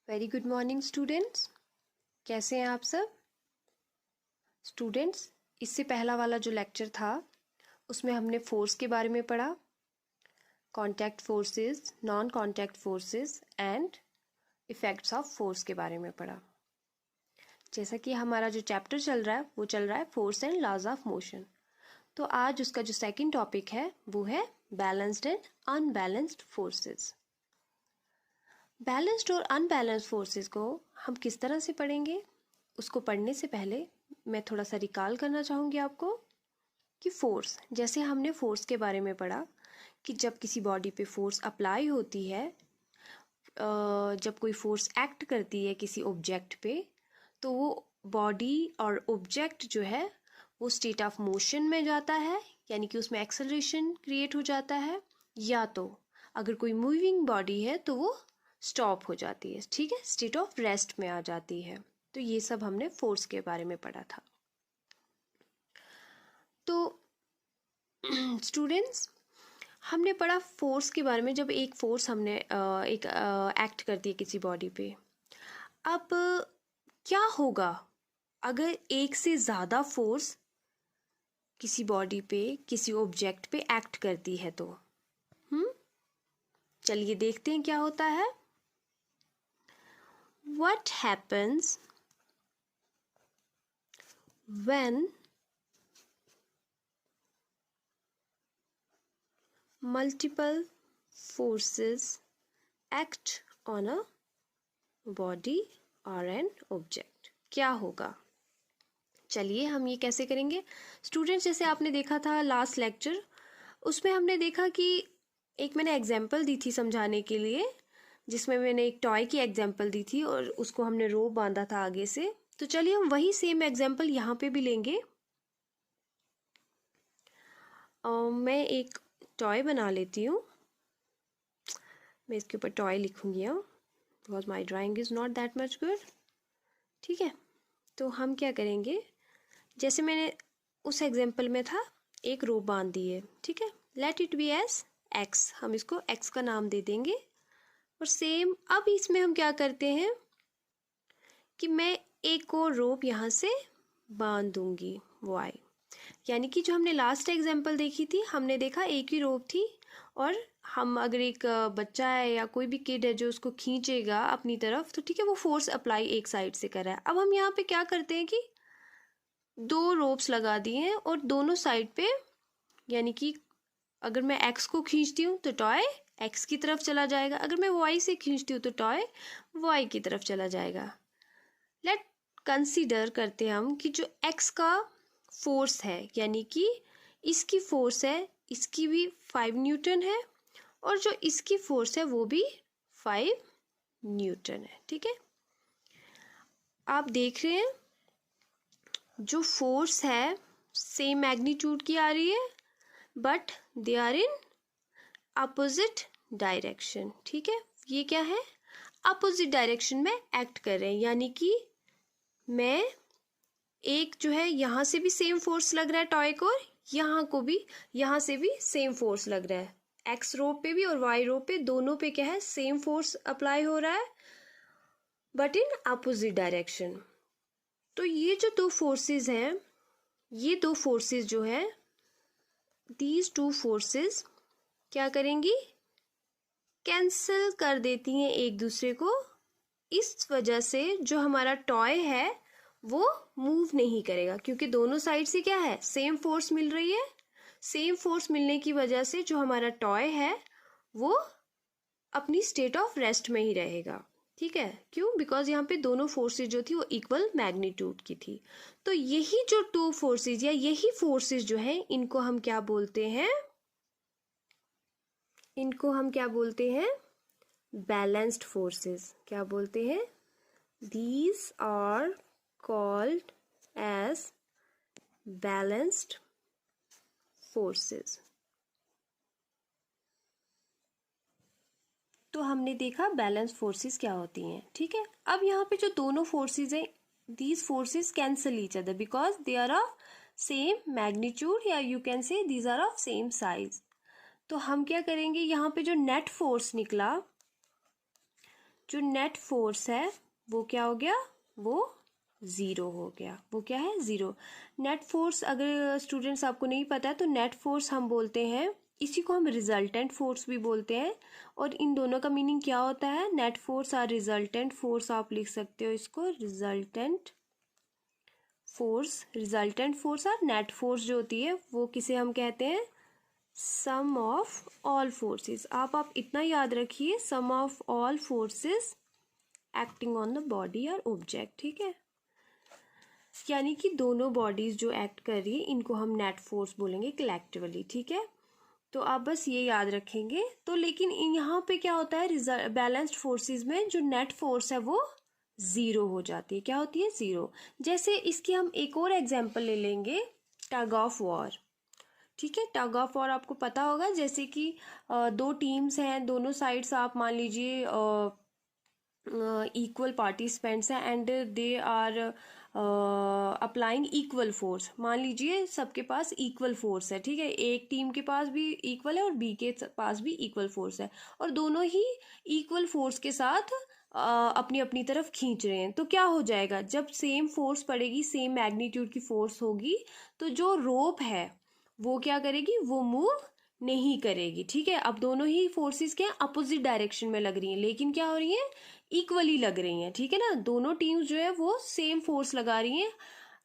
Very good morning students. कैसे हैं आप सब स्टूडेंट्स? इससे पहला वाला जो लेक्चर था उसमें हमने फोर्स के बारे में पढ़ा, contact forces, non contact forces and effects of force के बारे में पढ़ा। जैसा कि हमारा जो चैप्टर चल रहा है वो चल रहा है force and laws of motion. तो आज उसका जो सेकंड टॉपिक है वो है balanced and unbalanced forces. Balanced और अनबैलेंस्ड फोर्सेस को हम किस तरह से पढ़ेंगे, उसको पढ़ने से पहले मैं थोड़ा सा रिकॉल करना चाहूँगी आपको कि फोर्स, जैसे हमने फोर्स के बारे में पढ़ा कि जब किसी बॉडी पे फोर्स अप्लाई होती है, जब कोई फोर्स एक्ट करती है किसी ऑब्जेक्ट पे, तो वो बॉडी और ऑब्जेक्ट जो है वो स्टेट ऑफ मोशन में जाता है, यानी कि उसमें एक्सेलरेशन क्रिएट हो जाता है, या तो अगर कोई मूविंग बॉडी है तो वो स्टॉप हो जाती है, ठीक है, स्टेट ऑफ रेस्ट में आ जाती है। तो ये सब हमने फोर्स के बारे में पढ़ा था। तो स्टूडेंट्स, हमने पढ़ा फोर्स के बारे में, जब एक फोर्स हमने एक एक्ट करती है किसी बॉडी पे। अब क्या होगा अगर एक से ज़्यादा फोर्स किसी बॉडी पे, किसी ऑब्जेक्ट पे एक्ट करती है तो चलिए देखते हैं क्या होता है। What happens when multiple forces act on a body or an object? क्या होगा? चलिए हम ये कैसे करेंगे स्टूडेंट्स। जैसे आपने देखा था लास्ट लेक्चर, उसमें हमने देखा कि एक मैंने एग्जाम्पल दी थी समझाने के लिए, जिसमें मैंने एक टॉय की एग्जाम्पल दी थी और उसको हमने रोप बांधा था आगे से। तो चलिए हम वही सेम एग्जाम्पल यहाँ पे भी लेंगे। मैं एक टॉय बना लेती हूँ, मैं इसके ऊपर टॉय लिखूँगी because my drawing is not that much good, ठीक है। तो हम क्या करेंगे, जैसे मैंने उस एग्जाम्पल में था एक रोप बांध दी है, ठीक है, let it be as X, हम इसको एक्स का नाम दे देंगे। और सेम अब इसमें हम क्या करते हैं कि मैं एक और रोप यहाँ से बांध दूंगी वाई, यानी कि जो हमने लास्ट एग्जाम्पल देखी थी, हमने देखा एक ही रोप थी और हम अगर एक बच्चा है या कोई भी किड है जो उसको खींचेगा अपनी तरफ, तो ठीक है, वो फोर्स अप्लाई एक साइड से कर रहा है। अब हम यहाँ पे क्या करते हैं कि दो रोप्स लगा दिए हैं और दोनों साइड पे, यानी कि अगर मैं एक्स को खींचती हूँ तो टॉय एक्स की तरफ चला जाएगा, अगर मैं वाई से खींचती हूँ तो टॉय वाई की तरफ चला जाएगा। लेट कंसीडर करते हैं हम कि जो एक्स का फोर्स है, यानी कि इसकी फोर्स है, इसकी भी 5 न्यूटन है और जो इसकी फोर्स है वो भी 5 न्यूटन है, ठीक है। आप देख रहे हैं जो फोर्स है सेम मैग्नीट्यूड की आ रही है, but they are in opposite direction, ठीक है। ये क्या है, अपोजिट डायरेक्शन में एक्ट कर रहे हैं, यानी कि मैं एक जो है यहाँ से भी सेम फोर्स लग रहा है टॉय को, यहाँ को भी, यहाँ से भी सेम फोर्स लग रहा है, एक्स रोप पे भी और वाई रोप पे, दोनों पे क्या है, सेम फोर्स अप्लाई हो रहा है बट इन अपोजिट डायरेक्शन। तो ये जो दो फोर्सेस हैं, ये दो फोर्सेस जो है, दीज टू फोर्सेस क्या करेंगी, कैंसिल कर देती हैं एक दूसरे को। इस वजह से जो हमारा टॉय है वो मूव नहीं करेगा, क्योंकि दोनों साइड से क्या है, सेम फोर्स मिल रही है। सेम फोर्स मिलने की वजह से जो हमारा टॉय है वो अपनी स्टेट ऑफ रेस्ट में ही रहेगा, ठीक है। क्यों, बिकॉज यहाँ पे दोनों फोर्सेज जो थी वो इक्वल मैग्नीट्यूड की थी। तो यही जो टू फोर्सेज या यही फोर्सेज जो है, इनको हम क्या बोलते हैं, इनको हम क्या बोलते हैं, बैलेंस्ड फोर्सेस। क्या बोलते हैं, these are called as balanced forces। तो हमने देखा बैलेंस फोर्सेस क्या होती हैं, ठीक है। अब यहाँ पे जो दोनों फोर्सेस हैं, these forces cancel each other because they are of same magnitude, या you can say these are of same size। तो हम क्या करेंगे, यहाँ पे जो नेट फोर्स निकला, जो नेट फोर्स है वो क्या हो गया, वो ज़ीरो हो गया। वो क्या है, ज़ीरो। नेट फोर्स अगर स्टूडेंट्स आपको नहीं पता है तो नेट फोर्स हम बोलते हैं, इसी को हम रिजल्टेंट फोर्स भी बोलते हैं। और इन दोनों का मीनिंग क्या होता है, नेट फोर्स और रिजल्टेंट फोर्स, आप लिख सकते हो इसको रिजल्टेंट फोर्स। रिजल्टेंट फोर्स और नेट फोर्स जो होती है वो किसे हम कहते हैं, सम ऑफ ऑल फोर्सेस। आप इतना याद रखिए, sum of all forces acting on the body और ऑब्जेक्ट, ठीक है। यानी कि दोनों बॉडीज जो एक्ट कर रही है इनको हम नेट फोर्स बोलेंगे कलेक्टिवली, ठीक है। तो आप बस ये याद रखेंगे। तो लेकिन यहाँ पे क्या होता है, बैलेंस्ड फोर्सेस में जो नेट फोर्स है वो ज़ीरो हो जाती है। क्या होती है, ज़ीरो। जैसे इसकी हम एक और एग्जांपल ले लेंगे, टग ऑफ वॉर, ठीक है। टग ऑफ वॉर आपको पता होगा, जैसे कि दो टीम्स हैं, दोनों साइड्स आप मान लीजिए इक्वल पार्टिसिपेंट्स हैं and they are applying equal force. मान लीजिए सबके पास इक्वल फोर्स है, ठीक है। एक टीम के पास भी इक्वल है और बी के पास भी इक्वल फोर्स है, और दोनों ही इक्वल फोर्स के साथ अपनी अपनी तरफ खींच रहे हैं। तो क्या हो जाएगा, जब सेम फोर्स पड़ेगी, सेम मैग्नीट्यूड की फोर्स होगी, तो जो रोप है वो क्या करेगी, वो मूव नहीं करेगी, ठीक है। अब दोनों ही फोर्सेस क्या अपोजिट डायरेक्शन में लग रही हैं, लेकिन क्या हो रही हैं, इक्वली लग रही हैं, ठीक है ना। दोनों टीम्स जो है वो सेम फोर्स लगा रही हैं,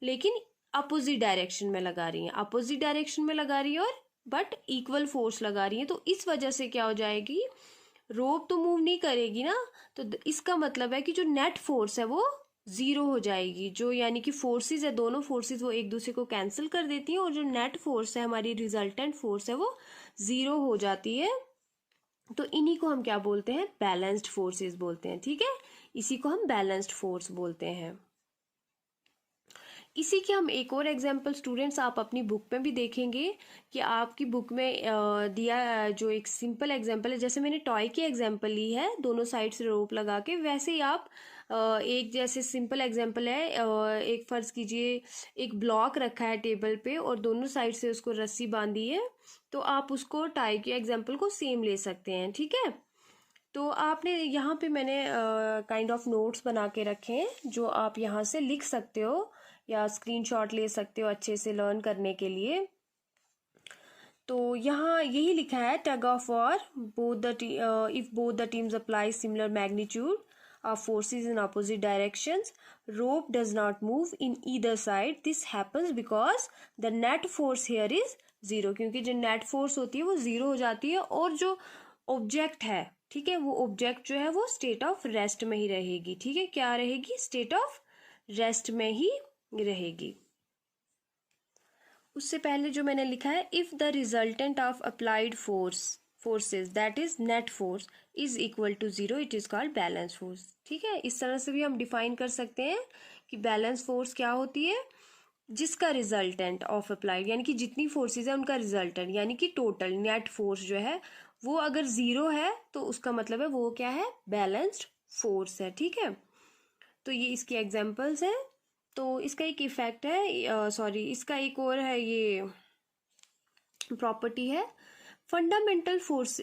लेकिन अपोजिट डायरेक्शन में लगा रही हैं, अपोजिट डायरेक्शन में लगा रही है और बट इक्वल फोर्स लगा रही है। तो इस वजह से क्या हो जाएगी, रोप तो मूव नहीं करेगी ना, तो इसका मतलब है कि जो नेट फोर्स है वो ज़ीरो हो जाएगी। जो यानी कि फोर्सेस है, दोनों फोर्सेस वो एक दूसरे को कैंसिल कर देती हैं, और जो नेट फोर्स है, हमारी रिजल्टेंट फोर्स है, वो ज़ीरो हो जाती है। तो इन्हीं को हम क्या बोलते हैं, बैलेंस्ड फोर्सेस बोलते हैं, ठीक है। इसी को हम बैलेंस्ड फोर्स बोलते हैं। इसी के हम एक और एग्जांपल स्टूडेंट्स आप अपनी बुक में भी देखेंगे कि आपकी बुक में दिया जो एक सिंपल एग्जांपल है, जैसे मैंने टॉय की एग्जांपल ली है दोनों साइड से रोप लगा के, वैसे ही आप एक जैसे सिंपल एग्जांपल है, एक फर्ज कीजिए एक ब्लॉक रखा है टेबल पे और दोनों साइड से उसको रस्सी बांधी है, तो आप उसको टाई के एग्जांपल को सेम ले सकते हैं, ठीक है। तो आपने यहाँ पे मैंने काइंड ऑफ नोट्स बना के रखे हैं जो आप यहाँ से लिख सकते हो या स्क्रीनशॉट ले सकते हो अच्छे से लर्न करने के लिए। तो यहाँ यही लिखा है, tug of war, if both the teams apply similar magnitude of forces in opposite directions, rope does not move in either side. This happens because the net force here is zero, क्योंकि जो net force होती है वो zero हो जाती है, और जो ऑब्जेक्ट है, ठीक है, वो ऑब्जेक्ट जो है वो स्टेट ऑफ रेस्ट में ही रहेगी, ठीक है। क्या रहेगी, स्टेट ऑफ रेस्ट में ही रहेगी। उससे पहले जो मैंने लिखा है, if the resultant of applied forces that is net force is equal to zero, it is called balance force, ठीक है। इस तरह से भी हम डिफाइन कर सकते हैं कि बैलेंस फोर्स क्या होती है, जिसका रिजल्टेंट ऑफ अप्लाइड यानी कि जितनी फोर्सेस है उनका रिजल्टेंट यानी कि टोटल नेट फोर्स जो है वो अगर ज़ीरो है तो उसका मतलब है वो क्या है, बैलेंस्ड फोर्स है, ठीक है। तो ये इसकी एग्जांपल्स हैं। तो इसका एक इफेक्ट है, इसका एक और है, ये प्रॉपर्टी है, fundamental force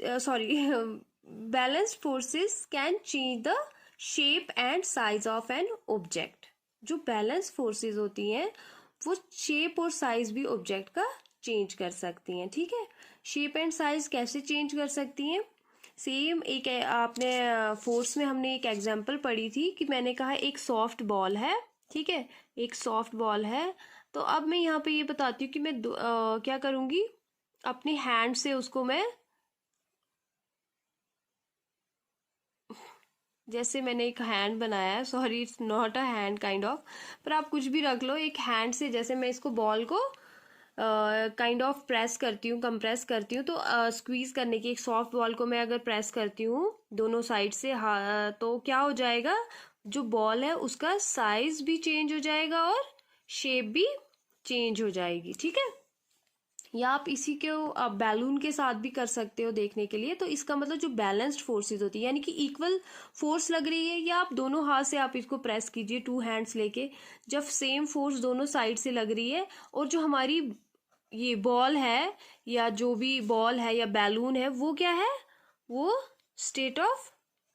balanced forces can change the shape and size of an object. जो बैलेंस फोर्सेस होती हैं वो शेप और साइज भी ऑब्जेक्ट का चेंज कर सकती हैं, ठीक है। शेप एंड साइज कैसे चेंज कर सकती हैं, सेम एक आपने फोर्स में हमने एक एग्जांपल पढ़ी थी कि मैंने कहा एक सॉफ्ट बॉल है, ठीक है, एक सॉफ्ट बॉल है। तो अब मैं यहाँ पे ये बताती हूँ कि मैं क्या करूँगी, अपने हैंड से उसको मैं, जैसे मैंने एक हैंड बनाया है, sorry it's not a hand kind of, पर आप कुछ भी रख लो, एक हैंड से जैसे मैं इसको बॉल को काइंड ऑफ प्रेस करती हूँ, कंप्रेस करती हूँ, तो स्क्वीज करने की, एक सॉफ्ट बॉल को मैं अगर प्रेस करती हूँ दोनों साइड से, तो क्या हो जाएगा, जो बॉल है उसका साइज भी चेंज हो जाएगा और शेप भी चेंज हो जाएगी, ठीक है। या आप इसी को आप बैलून के साथ भी कर सकते हो देखने के लिए। तो इसका मतलब जो बैलेंस्ड फोर्सेस होती है यानी कि इक्वल फोर्स लग रही है, या आप दोनों हाथ से आप इसको प्रेस कीजिए, टू हैंड्स लेके, जब सेम फोर्स दोनों साइड से लग रही है, और जो हमारी ये बॉल है या जो भी बॉल है या बैलून है वो क्या है, वो स्टेट ऑफ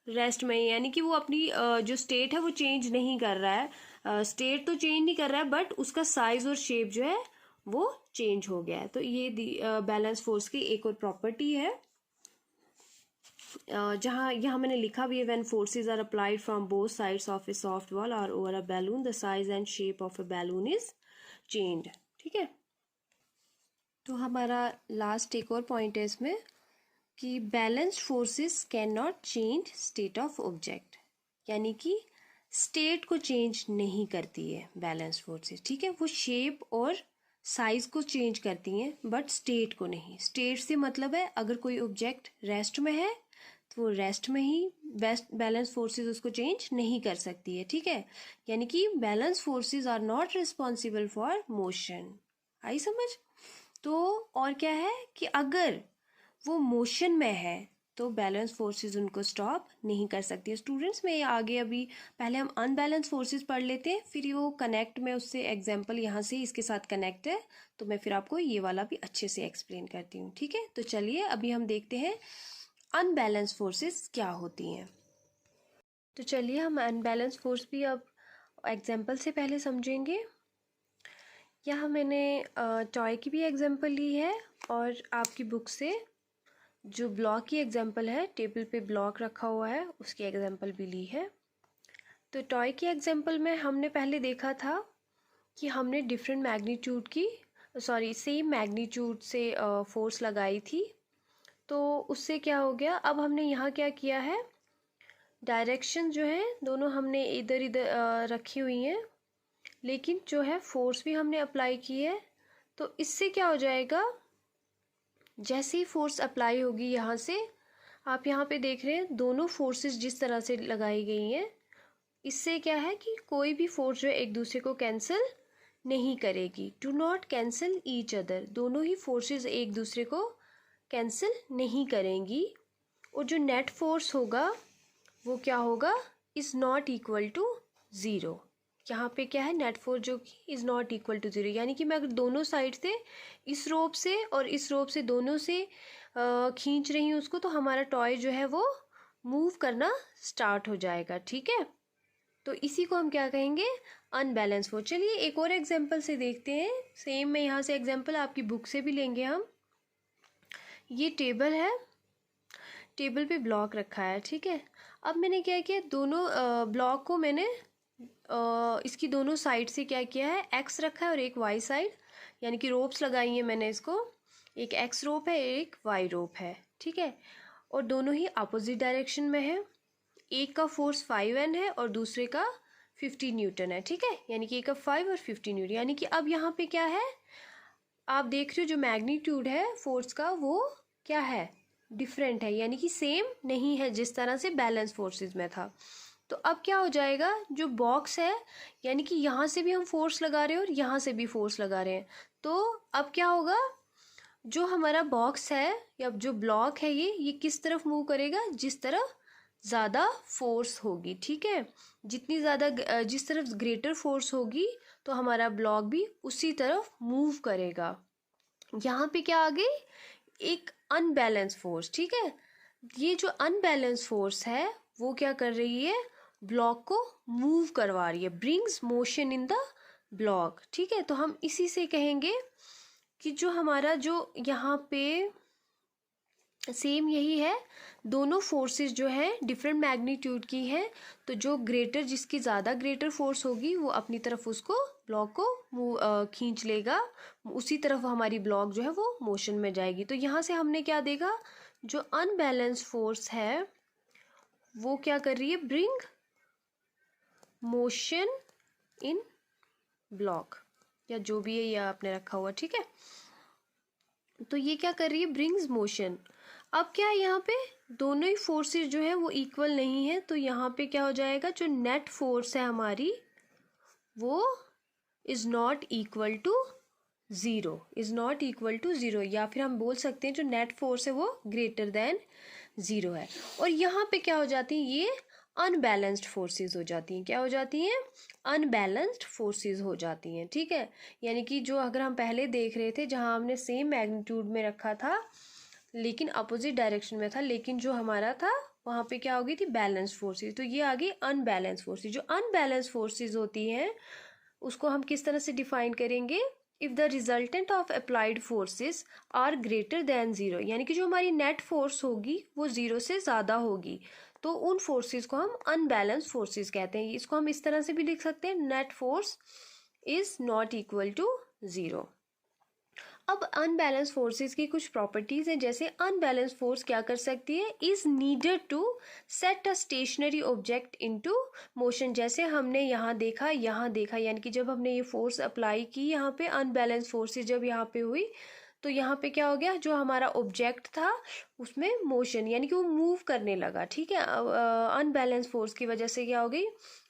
रेस्ट में, यानी कि वो अपनी जो स्टेट है वो चेंज नहीं कर रहा है, स्टेट तो चेंज नहीं कर रहा है बट उसका साइज और शेप जो है वो चेंज हो गया है। तो ये बैलेंस फोर्स की एक और प्रॉपर्टी है। जहाँ यहाँ मैंने लिखा भी है, when forces are applied from both sides of a soft ball और over a balloon the size and shape of a balloon is changed. ठीक है, तो हमारा लास्ट एक और पॉइंट है इसमें कि balanced forces can not change state of object, यानी कि स्टेट को चेंज नहीं करती है बैलेंस्ड फोर्सेस। ठीक है, वो शेप और साइज को चेंज करती हैं बट स्टेट को नहीं। स्टेट से मतलब है अगर कोई ऑब्जेक्ट रेस्ट में है तो वो रेस्ट में ही बैलेंस फोर्सेस उसको चेंज नहीं कर सकती है। ठीक है, यानी कि balance forces are not responsible for motion. आई समझ? तो और क्या है कि अगर वो मोशन में है तो बैलेंस फोर्सेस उनको स्टॉप नहीं कर सकती है। स्टूडेंट्स में आगे अभी पहले हम अनबैलेंस फोर्सेस पढ़ लेते हैं, फिर वो कनेक्ट में उससे एग्जांपल यहाँ से इसके साथ कनेक्ट है तो मैं फिर आपको ये वाला भी अच्छे से एक्सप्लेन करती हूँ। ठीक है, तो चलिए अभी हम देखते हैं अनबैलेंस फोर्सेस क्या होती हैं। तो चलिए हम अनबैलेंस फोर्स भी अब एग्जाम्पल से पहले समझेंगे। यहाँ मैंने टॉय की भी एग्जाम्पल ली है और आपकी बुक से जो ब्लॉक की एग्जाम्पल है, टेबल पे ब्लॉक रखा हुआ है, उसकी एग्जाम्पल भी ली है। तो टॉय की एग्जाम्पल में हमने पहले देखा था कि हमने डिफरेंट मैग्नीट्यूड की सेम मैग्नीट्यूड से फोर्स लगाई थी। तो उससे क्या हो गया, अब हमने यहाँ क्या किया है, डायरेक्शन जो है दोनों हमने इधर इधर रखी हुई हैं, लेकिन जो है फोर्स भी हमने अप्लाई की है। तो इससे क्या हो जाएगा, जैसे ही फोर्स अप्लाई होगी यहाँ से, आप यहाँ पे देख रहे हैं दोनों फोर्सेस जिस तरह से लगाई गई हैं, इससे क्या है कि कोई भी फोर्स जो है एक दूसरे को कैंसिल नहीं करेगी। Do not cancel each other, दोनों ही फोर्सेस एक दूसरे को कैंसिल नहीं करेंगी। और जो नेट फोर्स होगा वो क्या होगा, is not equal to zero. यहाँ पे क्या है, नेट फोर्स जो कि is not equal to zero, यानी कि मैं अगर दोनों साइड से इस रोप से और इस रोप से दोनों से खींच रही हूँ उसको, तो हमारा टॉय जो है वो मूव करना स्टार्ट हो जाएगा। ठीक है, तो इसी को हम क्या कहेंगे, अनबैलेंस फोर्स। चलिए एक और एग्जांपल से देखते हैं। सेम मैं यहाँ से एग्जांपल आपकी बुक से भी लेंगे हम। ये टेबल है, टेबल पे ब्लॉक रखा है। ठीक है, अब मैंने क्या किया, दोनों ब्लॉक को मैंने इसकी दोनों साइड से क्या किया है, एक्स रखा है और एक वाई साइड, यानी कि रोप्स लगाई हैं मैंने इसको, एक एक्स रोप है एक वाई रोप है। ठीक है, और दोनों ही अपोजिट डायरेक्शन में है। एक का फोर्स 5N है और दूसरे का 50 न्यूटन है। ठीक है, यानी कि एक का 5 और 50 न्यूटन, यानी कि अब यहाँ पे क्या है, आप देख रहे हो जो मैग्नीट्यूड है फोर्स का वो क्या है, डिफरेंट है, यानी कि सेम नहीं है जिस तरह से बैलेंस फोर्सेस में था। तो अब क्या हो जाएगा, जो बॉक्स है, यानी कि यहाँ से भी हम फोर्स लगा रहे हैं और यहाँ से भी फोर्स लगा रहे हैं, तो अब क्या होगा, जो हमारा बॉक्स है या जो ब्लॉक है ये किस तरफ मूव करेगा, जिस तरफ ज़्यादा फोर्स होगी। ठीक है, जितनी ज़्यादा जिस तरफ ग्रेटर फोर्स होगी तो हमारा ब्लॉक भी उसी तरफ मूव करेगा। यहाँ पे क्या आ गई, एक अनबैलेंस फोर्स। ठीक है, ये जो अनबैलेंस फोर्स है वो क्या कर रही है, ब्लॉक को मूव करवा रही है, brings motion in the block. ठीक है, तो हम इसी से कहेंगे कि जो हमारा जो यहाँ पे सेम यही है, दोनों फोर्सेस जो हैं डिफरेंट मैग्नीट्यूड की हैं, तो जो ग्रेटर जिसकी ज़्यादा ग्रेटर फोर्स होगी वो अपनी तरफ उसको ब्लॉक को खींच लेगा, उसी तरफ हमारी ब्लॉक जो है वो मोशन में जाएगी। तो यहाँ से हमने क्या देखा, जो अनबैलेंस फोर्स है वो क्या कर रही है, ब्रिंग मोशन इन ब्लॉक, या जो भी है ये आपने रखा हुआ। ठीक है, तो ये क्या कर रही है, ब्रिंग्स मोशन। अब क्या है, यहाँ पे दोनों ही फोर्सेस जो है वो इक्वल नहीं है, तो यहाँ पे क्या हो जाएगा, जो नेट फोर्स है हमारी वो is not equal to zero, is not equal to zero, या फिर हम बोल सकते हैं जो नेट फोर्स है वो ग्रेटर देन ज़ीरो है। और यहाँ पे क्या हो जाती है, ये अनबैलेंस्ड फोर्सेस हो जाती हैं। क्या हो जाती हैं, अनबैलेंस्ड फोर्सेस हो जाती हैं। ठीक है, यानी कि जो अगर हम पहले देख रहे थे जहाँ हमने सेम मैग्नीट्यूड में रखा था लेकिन अपोजिट डायरेक्शन में था, लेकिन जो हमारा था वहाँ पे क्या हो गई थी, बैलेंस फोर्सेस। तो ये आ गई अनबैलेंस फोर्सेस। जो अनबैलेंस फोर्सेस होती हैं उसको हम किस तरह से डिफाइन करेंगे, if the resultant of applied forces are greater than zero, यानी कि जो हमारी नेट फोर्स होगी वो जीरो से ज़्यादा होगी, तो उन फोर्सेस को हम अनबैलेंस फोर्सेस कहते हैं। इसको हम इस तरह से भी लिख सकते हैं, net force is not equal to zero. अब अनबैलेंस फोर्सेस की कुछ प्रॉपर्टीज हैं, जैसे अनबैलेंस फोर्स क्या कर सकती है, is needed to set a stationary object into motion. जैसे हमने यहाँ देखा यानी कि जब हमने ये फोर्स अप्लाई की यहाँ पे, अनबैलेंस फोर्सेस जब यहाँ पे हुई तो यहाँ पे क्या हो गया, जो हमारा ऑब्जेक्ट था उसमें मोशन, यानी कि वो मूव करने लगा। ठीक है, अनबैलेंस फोर्स की वजह से क्या हो गई,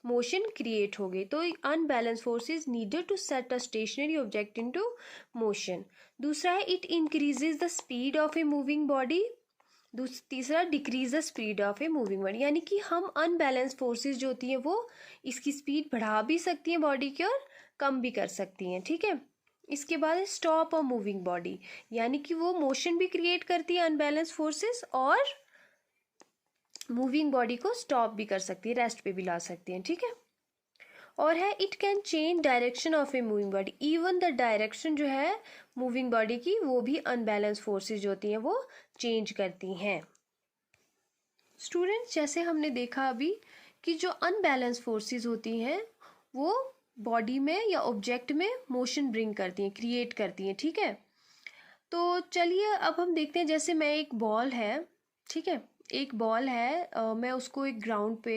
मोशन क्रिएट हो गई। तो unbalance force is needed to set a stationary object into motion. दूसरा है, it increases the speed of a moving body. तीसरा, decrease the speed of a moving body, यानी कि हम अनबैलेंस फोर्सेस जो होती हैं वो इसकी स्पीड बढ़ा भी सकती हैं बॉडी की और कम भी कर सकती हैं। ठीक है, इसके बाद स्टॉप अ मूविंग बॉडी, यानी कि वो मोशन भी क्रिएट करती है अनबैलेंस फोर्सेस और मूविंग बॉडी को स्टॉप भी कर सकती है, रेस्ट पे भी ला सकती हैं। ठीक है, और है, it can change direction of a moving body. Even the direction जो है मूविंग बॉडी की वो भी अनबैलेंस फोर्सेस जो होती हैं वो चेंज करती हैं। स्टूडेंट्स, जैसे हमने देखा अभी कि जो अनबैलेंस फोर्सेस होती हैं वो बॉडी में या ऑब्जेक्ट में मोशन ब्रिंग करती हैं, क्रिएट करती हैं। ठीक है, तो चलिए अब हम देखते हैं, जैसे मैं एक बॉल है, ठीक है, एक बॉल है, मैं उसको एक ग्राउंड पे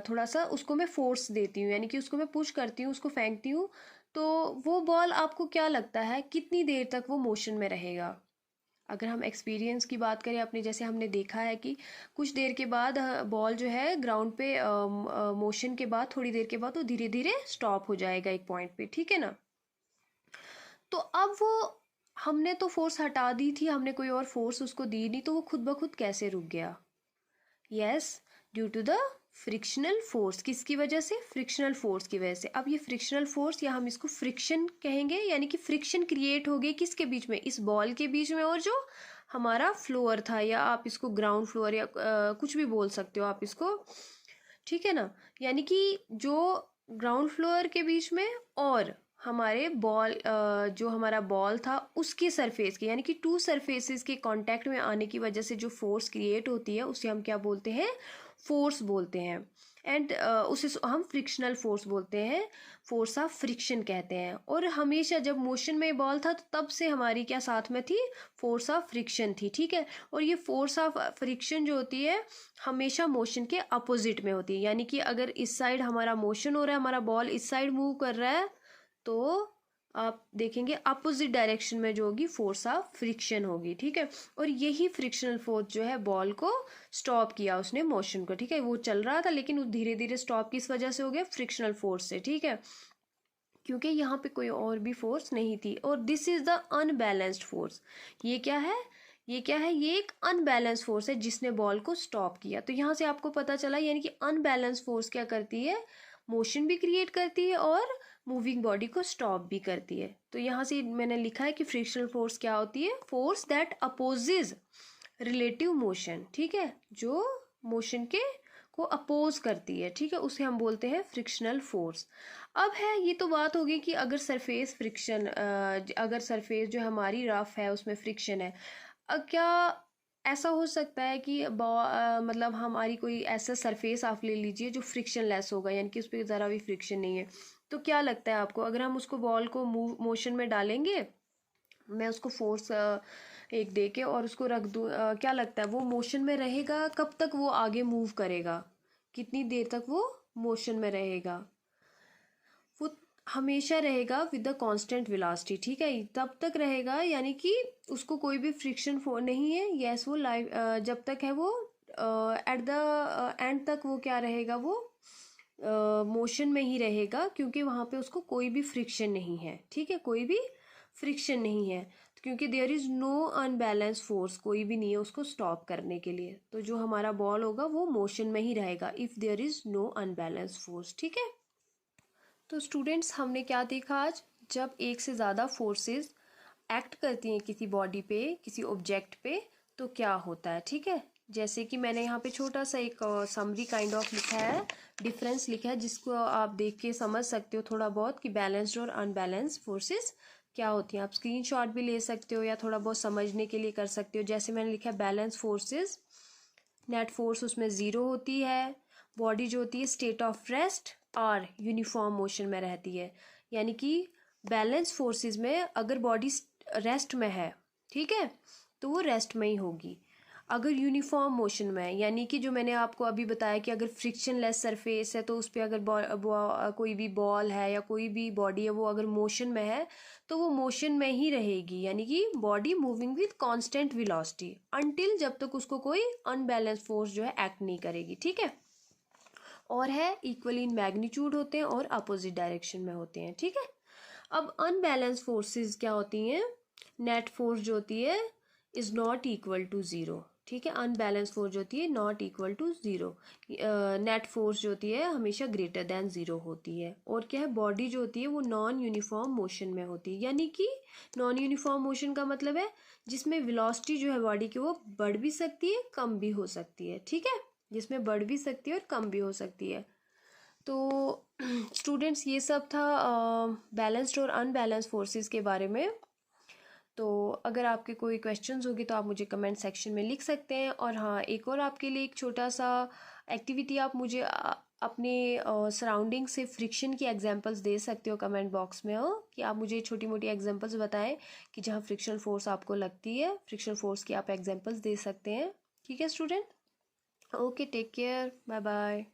थोड़ा सा उसको मैं फोर्स देती हूँ, यानी कि उसको मैं पुश करती हूँ, उसको फेंकती हूँ, तो वो बॉल आपको क्या लगता है कितनी देर तक वो मोशन में रहेगा। अगर हम एक्सपीरियंस की बात करें अपने, जैसे हमने देखा है कि कुछ देर के बाद बॉल जो है ग्राउंड पे मोशन के बाद थोड़ी देर के बाद वो धीरे धीरे स्टॉप हो जाएगा एक पॉइंट पे। ठीक है ना, तो अब वो हमने तो फोर्स हटा दी थी, हमने कोई और फोर्स उसको दी नहीं, तो वो खुद ब खुद कैसे रुक गया। Yes, due to the frictional force. किसकी वजह से, फ्रिक्शनल फोर्स की वजह से। अब ये फ्रिक्शनल फोर्स या हम इसको फ्रिक्शन कहेंगे, यानी कि फ्रिक्शन क्रिएट हो गई किसके बीच में, इस बॉल के बीच में और जो हमारा फ्लोर था, या आप इसको ग्राउंड फ्लोर या कुछ भी बोल सकते हो आप इसको। ठीक है ना, यानी कि जो ग्राउंड फ्लोर के बीच में और हमारे बॉल जो हमारा बॉल था उसकी सरफेस की, यानी कि टू सरफेसेस के कांटेक्ट में आने की वजह से जो फोर्स क्रिएट होती है उसे हम क्या बोलते हैं, फोर्स बोलते हैं। एंड उसे हम फ्रिक्शनल फोर्स बोलते हैं, फोर्स ऑफ फ्रिक्शन कहते हैं। और हमेशा जब मोशन में बॉल था तो तब से हमारी क्या साथ में थी, फोर्स ऑफ फ्रिक्शन थी। ठीक है, और ये फोर्स ऑफ फ्रिक्शन जो होती है हमेशा मोशन के अपोजिट में होती है, यानी कि अगर इस साइड हमारा मोशन हो रहा है, हमारा बॉल इस साइड मूव कर रहा है, तो आप देखेंगे अपोजिट डायरेक्शन में जो होगी फोर्स ऑफ फ्रिक्शन होगी। ठीक है, और यही फ्रिक्शनल फोर्स जो है बॉल को स्टॉप किया उसने मोशन को। ठीक है, वो चल रहा था लेकिन वो धीरे धीरे स्टॉप किस वजह से हो गया, फ्रिक्शनल फोर्स से। ठीक है, क्योंकि यहाँ पे कोई और भी फोर्स नहीं थी। और this is the unbalanced force. ये क्या है, ये एक अनबैलेंस फोर्स है जिसने बॉल को स्टॉप किया। तो यहाँ से आपको पता चला, यानी कि अनबैलेंस फोर्स क्या करती है, मोशन भी क्रिएट करती है और मूविंग बॉडी को स्टॉप भी करती है। तो यहाँ से मैंने लिखा है कि फ्रिक्शनल फोर्स क्या होती है, force that opposes relative motion. ठीक है, जो मोशन के को अपोज करती है, ठीक है, उसे हम बोलते हैं फ्रिक्शनल फोर्स। अब है, ये तो बात होगी कि अगर सरफेस फ्रिक्शन, अगर सरफेस जो हमारी रफ है उसमें फ्रिक्शन है, क्या ऐसा हो सकता है कि मतलब हमारी कोई ऐसा सरफेस आप ले लीजिए जो फ्रिक्शन लेस होगा, यानी कि उस पर ज़रा भी फ्रिक्शन नहीं है, तो क्या लगता है आपको, अगर हम उसको बॉल को मोशन में डालेंगे, मैं उसको फोर्स एक दे के और उसको रख दूँ, क्या लगता है वो मोशन में रहेगा, कब तक वो आगे मूव करेगा, कितनी देर तक वो मोशन में रहेगा, वो हमेशा रहेगा विद द कांस्टेंट वेलोसिटी। ठीक है, तब तक रहेगा, यानी कि उसको कोई भी फ्रिक्शन नहीं है। यस, वो लाइव जब तक है वो एट द एंड तक वो क्या रहेगा, वो मोशन में ही रहेगा, क्योंकि वहां पे उसको कोई भी फ्रिक्शन नहीं है। ठीक है, कोई भी फ्रिक्शन नहीं है, क्योंकि there is no unbalance force, कोई भी नहीं है उसको स्टॉप करने के लिए। तो जो हमारा बॉल होगा वो मोशन में ही रहेगा if there is no unbalance force. ठीक है, तो स्टूडेंट्स हमने क्या देखा आज, जब एक से ज़्यादा फोर्सेस एक्ट करती हैं किसी बॉडी पे, किसी ऑब्जेक्ट पे, तो क्या होता है। ठीक है, जैसे कि मैंने यहाँ पे छोटा सा एक समरी काइंड ऑफ लिखा है, डिफरेंस लिखा है, जिसको आप देख के समझ सकते हो थोड़ा बहुत कि बैलेंस्ड और अनबैलेंस्ड फोर्सेस क्या होती हैं। आप स्क्रीनशॉट भी ले सकते हो या थोड़ा बहुत समझने के लिए कर सकते हो। जैसे मैंने लिखा है बैलेंस फोर्सेस, नेट फोर्स उसमें 0 होती है। बॉडी जो होती है स्टेट ऑफ रेस्ट और यूनिफॉर्म मोशन में रहती है। यानी कि बैलेंस फोर्सेस में अगर बॉडी रेस्ट में है, ठीक है, तो वो रेस्ट में ही होगी। अगर यूनिफॉर्म मोशन में है, यानी कि जो मैंने आपको अभी बताया कि अगर फ्रिक्शनलेस सरफेस है तो उस पर अगर कोई भी बॉल है या कोई भी बॉडी है वो अगर मोशन में है तो वो मोशन में ही रहेगी, यानी कि body moving with constant velocity until जब तक उसको कोई अनबैलेंस फोर्स जो है एक्ट नहीं करेगी, ठीक है। और है इक्वली इन मैग्नीट्यूड होते हैं और अपोजिट डायरेक्शन में होते हैं, ठीक है। अब अनबैलेंस फोर्सेस क्या होती हैं, नेट फोर्स जो होती है इज नॉट इक्वल टू 0, ठीक है। अनबैलेंस फोर्स जो होती है not equal to 0, net force जो होती है हमेशा ग्रेटर देन 0 होती है। और क्या है, बॉडी जो होती है वो नॉन यूनिफॉर्म मोशन में होती है। यानी कि नॉन यूनिफॉर्म मोशन का मतलब है जिसमें वेलोसिटी जो है बॉडी की वो बढ़ भी सकती है कम भी हो सकती है, ठीक है, जिसमें बढ़ भी सकती है और कम भी हो सकती है। तो स्टूडेंट्स ये सब था बैलेंस्ड और अनबैलेंस्ड फोर्सेस के बारे में। तो अगर आपके कोई क्वेश्चंस होगी तो आप मुझे कमेंट सेक्शन में लिख सकते हैं। और हाँ, एक और आपके लिए एक छोटा सा एक्टिविटी, आप मुझे अपने सराउंडिंग से फ्रिक्शन की एग्जांपल्स दे सकते हो कमेंट बॉक्स में, हो कि आप मुझे छोटी मोटी एग्जांपल्स बताएं कि जहाँ फ्रिक्शन फोर्स आपको लगती है, फ्रिक्शन फोर्स की आप एग्जांपल्स दे सकते हैं, ठीक है student. Okay, take care, bye bye.